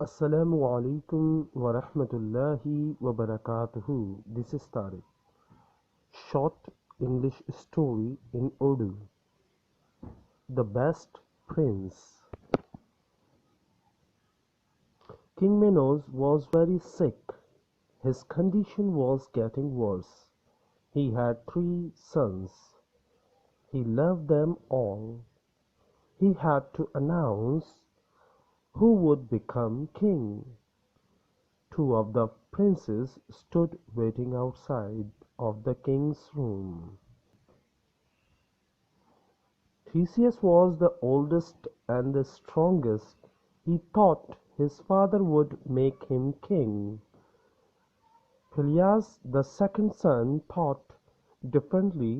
Assalamu alaikum wa rahmatullahi wa barakatuhu. This is Tariq. Short English story in Urdu. The Best Prince. King Minos was very sick. His condition was getting worse. He had 3 sons. He loved them all. He had to announce who would become king. 2 of the princes stood waiting outside of the king's room. Theseus was the oldest and the strongest. He thought his father would make him king. Peleus, the second son, thought differently.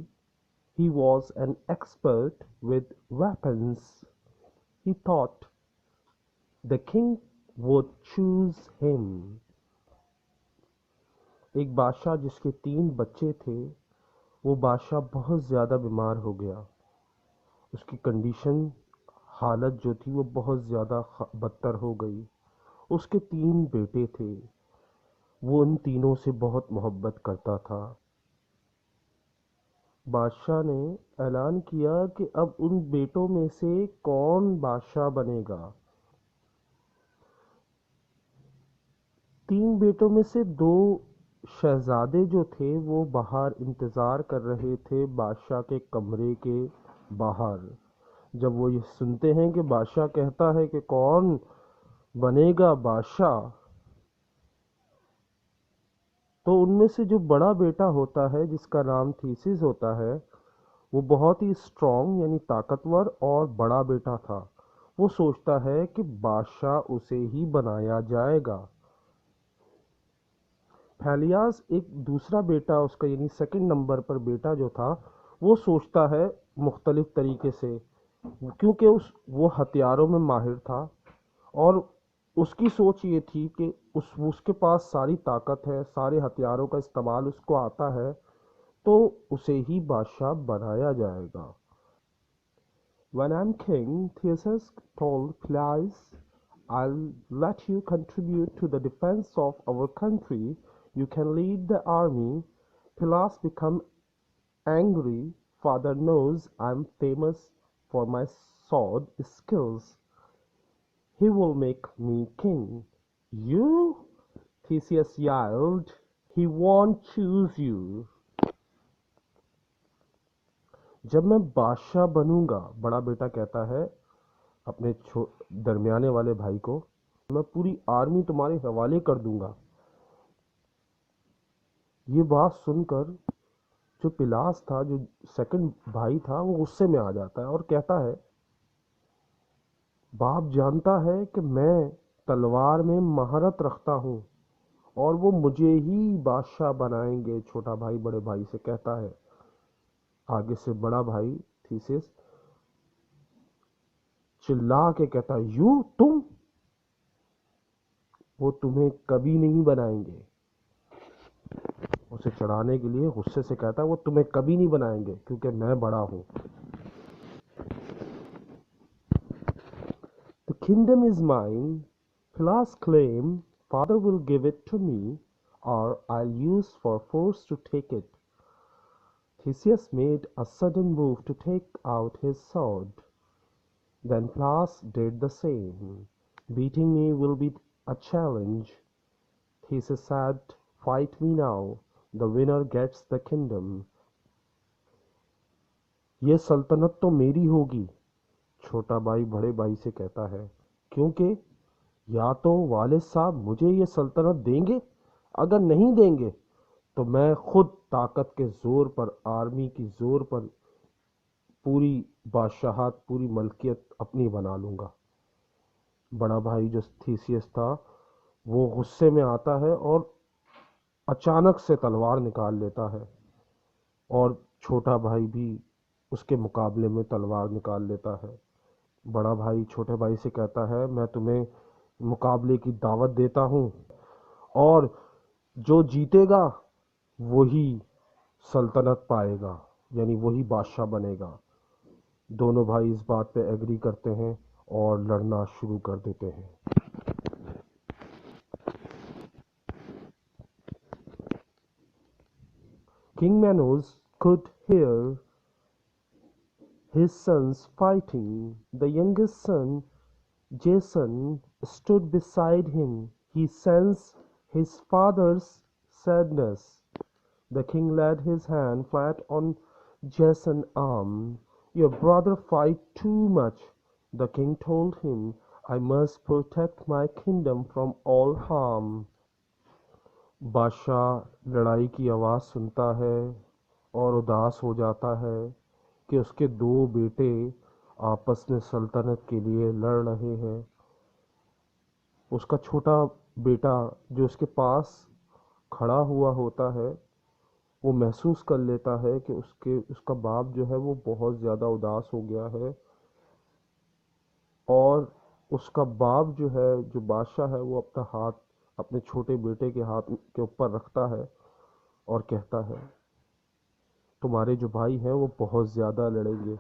He was an expert with weapons. He thought the king would choose him. एक बादशाह जिसके 3 बच्चे थे, वो बादशाह बहुत ज़्यादा बीमार हो गया। उसकी कंडीशन, हालत जो थी वो बहुत ज़्यादा बदतर हो गई। उसके 3 बेटे थे। वो उन तीनों से बहुत मोहब्बत करता था। बादशाह ने ऐलान किया कि अब उन बेटों में से कौन बादशाह बनेगा। 3 बेटों में से 2 शहजादे जो थे वो बाहर इंतज़ार कर रहे थे बादशाह के कमरे के बाहर। जब वो ये सुनते हैं कि बादशाह कहता है कि कौन बनेगा बादशाह, तो उनमें से जो बड़ा बेटा होता है जिसका नाम थीसिस होता है, वो बहुत ही स्ट्रॉन्ग यानी ताकतवर और बड़ा बेटा था। वो सोचता है कि बादशाह उसे ही बनाया जाएगा। फैलियास एक दूसरा बेटा उसका यानी सेकंड नंबर पर बेटा जो था, वो सोचता है मुख्तलिफ तरीके से, क्योंकि वो हथियारों में माहिर था और उसकी सोच ये थी कि उसके पास सारी ताकत है, सारे हथियारों का इस्तेमाल उसको आता है, तो उसे ही बादशाह बनाया जाएगा। When I'm king, Theseus told Peleus, I'll let you contribute to the defense of our country. You can lead the army. Peleus became angry. Father knows I'm famous for my sword skills. He will make me king. You? Theseus yelled. He won't choose you. जब मैं बादशाह बनूंगा, बड़ा बेटा कहता है अपने दरमियाने वाले भाई को, मैं पूरी आर्मी तुम्हारे हवाले कर दूंगा। ये बात सुनकर जो पिलास था, जो सेकंड भाई था, वो गुस्से में आ जाता है और कहता है, बाप जानता है कि मैं तलवार में महारत रखता हूँ और वो मुझे ही बादशाह बनाएंगे। छोटा भाई बड़े भाई से कहता है। आगे से बड़ा भाई थीसिस चिल्ला के कहता है, यू तुम? वो तुम्हें कभी नहीं बनाएंगे। उसे चढ़ाने के लिए गुस्से से कहता है, वो तुम्हें कभी नहीं बनाएंगे क्योंकि मैं बड़ा हूं। The kingdom is mine. Peleus claimed, Father will give it to me, or I'll use for force to take it. Theseus made a sudden move to take out his sword. Then Peleus did the same. Beating me will be a challenge. Theseus said, Fight me now. The winner gets the kingdom. ये सल्तनत तो मेरी होगी, छोटा भाई बड़े भाई से कहता है, क्योंकि या तो वालिद साहब मुझे ये सल्तनत देंगे, अगर नहीं देंगे तो मैं खुद ताकत के जोर पर, आर्मी की जोर पर पूरी बादशाहत, पूरी मलकियत अपनी बना लूंगा। बड़ा भाई जो थीसियस था वो गुस्से में आता है और अचानक से तलवार निकाल लेता है और छोटा भाई भी उसके मुकाबले में तलवार निकाल लेता है। बड़ा भाई छोटे भाई से कहता है, मैं तुम्हें मुकाबले की दावत देता हूँ और जो जीतेगा वही सल्तनत पाएगा, यानी वही बादशाह बनेगा। दोनों भाई इस बात पे एग्री करते हैं और लड़ना शुरू कर देते हैं। King Manos could hear his sons fighting. The youngest son, Jason, stood beside him. He sensed his father's sadness. The king laid his hand flat on Jason's arm. Your brother fight too much, the king told him. I must protect my kingdom from all harm. बादशाह लड़ाई की आवाज़ सुनता है और उदास हो जाता है कि उसके दो बेटे आपस में सल्तनत के लिए लड़ रहे हैं। उसका छोटा बेटा जो उसके पास खड़ा हुआ होता है वो महसूस कर लेता है कि उसका बाप जो है वो बहुत ज़्यादा उदास हो गया है और उसका बाप जो है जो बादशाह है वो अपना हाथ अपने छोटे बेटे के हाथ के ऊपर रखता है और कहता है तुम्हारे जो भाई हैं वो बहुत ज़्यादा लड़ेंगे,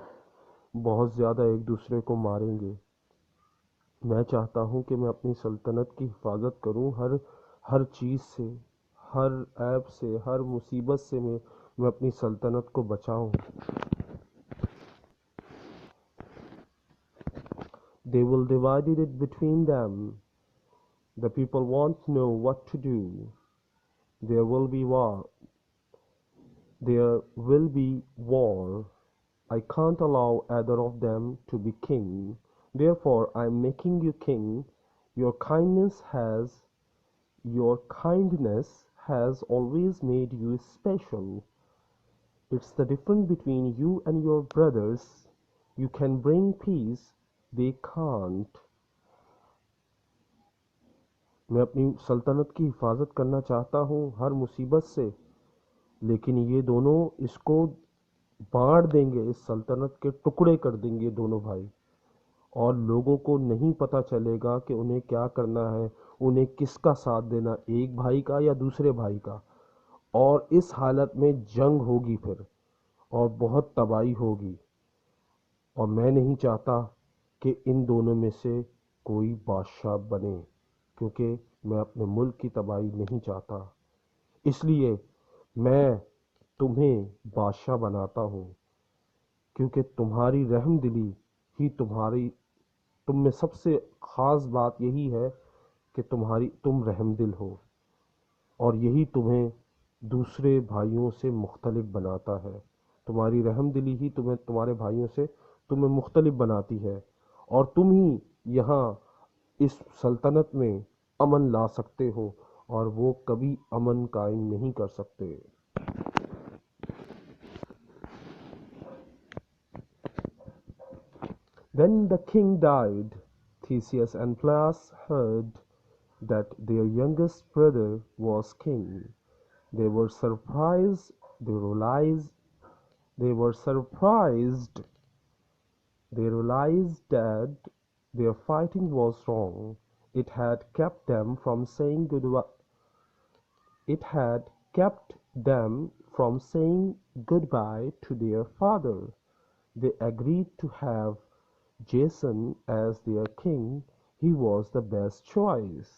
बहुत ज़्यादा एक दूसरे को मारेंगे। मैं चाहता हूँ कि मैं अपनी सल्तनत की हिफाजत करूँ हर हर चीज़ से, हर ऐब से, हर मुसीबत से मैं अपनी सल्तनत को बचाऊँ। They will divide it between them. The people won't know what to do. There will be war. There will be war. I can't allow either of them to be king. Therefore I am making you king. Your kindness has always made you special. It's the difference between you and your brothers. You can bring peace, they can't. मैं अपनी सल्तनत की हिफाजत करना चाहता हूँ हर मुसीबत से, लेकिन ये दोनों इसको बांट देंगे, इस सल्तनत के टुकड़े कर देंगे दोनों भाई, और लोगों को नहीं पता चलेगा कि उन्हें क्या करना है, उन्हें किसका साथ देना, एक भाई का या दूसरे भाई का। और इस हालत में जंग होगी फिर और बहुत तबाही होगी, और मैं नहीं चाहता कि इन दोनों में से कोई बादशाह बने, क्योंकि मैं अपने मुल्क की तबाही नहीं चाहता। इसलिए मैं तुम्हें बादशाह बनाता हूँ, क्योंकि तुम्हारी रहमदिली ही तुम में सबसे ख़ास बात यही है कि तुम रहमदिल हो, और यही तुम्हें दूसरे भाइयों से मुख्तलिफ बनाता है। तुम्हारी रहमदिली ही तुम्हारे भाइयों से तुम्हें मुख्तलिफ बनाती है, और तुम ही यहाँ इस सल्तनत में अमन ला सकते हो, और वो कभी अमन कायम नहीं कर सकते। When the king died, Theseus and Pleias heard that their youngest brother was king. They were surprised. They were surprised. They realized that their fighting was wrong. It had kept them from saying goodbye. It had kept them from saying goodbye to their father. They agreed to have Jason as their king. He was the best choice.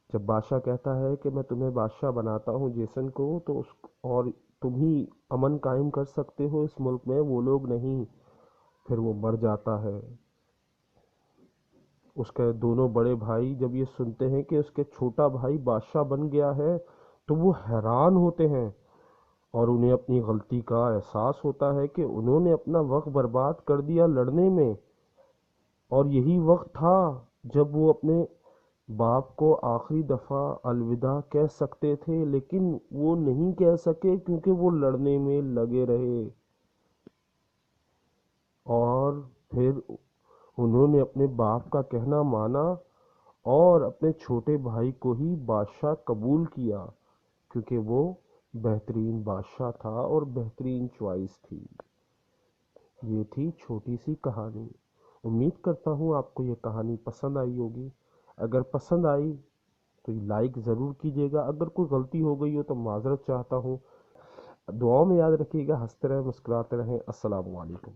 जब बादशाह कहता है कि मैं तुम्हें बादशाह बनाता हूँ जेसन को, तो और तुम ही अमन कायम कर सकते हो इस मुल्क में, वो लोग नहीं। फिर वो मर जाता है। उसके दोनों बड़े भाई जब ये सुनते हैं कि उसके छोटा भाई बादशाह बन गया है, तो वो हैरान होते हैं, और उन्हें अपनी गलती का एहसास होता है कि उन्होंने अपना वक्त बर्बाद कर दिया लड़ने में, और यही वक्त था जब वो अपने बाप को आखिरी दफ़ा अलविदा कह सकते थे, लेकिन वो नहीं कह सके क्योंकि वो लड़ने में लगे रहे। और फिर उन्होंने अपने बाप का कहना माना और अपने छोटे भाई को ही बादशाह कबूल किया, क्योंकि वो बेहतरीन बादशाह था और बेहतरीन चॉइस थी। ये थी छोटी सी कहानी। उम्मीद करता हूँ आपको ये कहानी पसंद आई होगी। अगर पसंद आई तो लाइक ज़रूर कीजिएगा। अगर कोई गलती हो गई हो तो माज़रत चाहता हूँ। दुआओं में याद रखिएगा। हंसते रहें, मुस्कुराते रहें। अस्सलामु अलैकुम।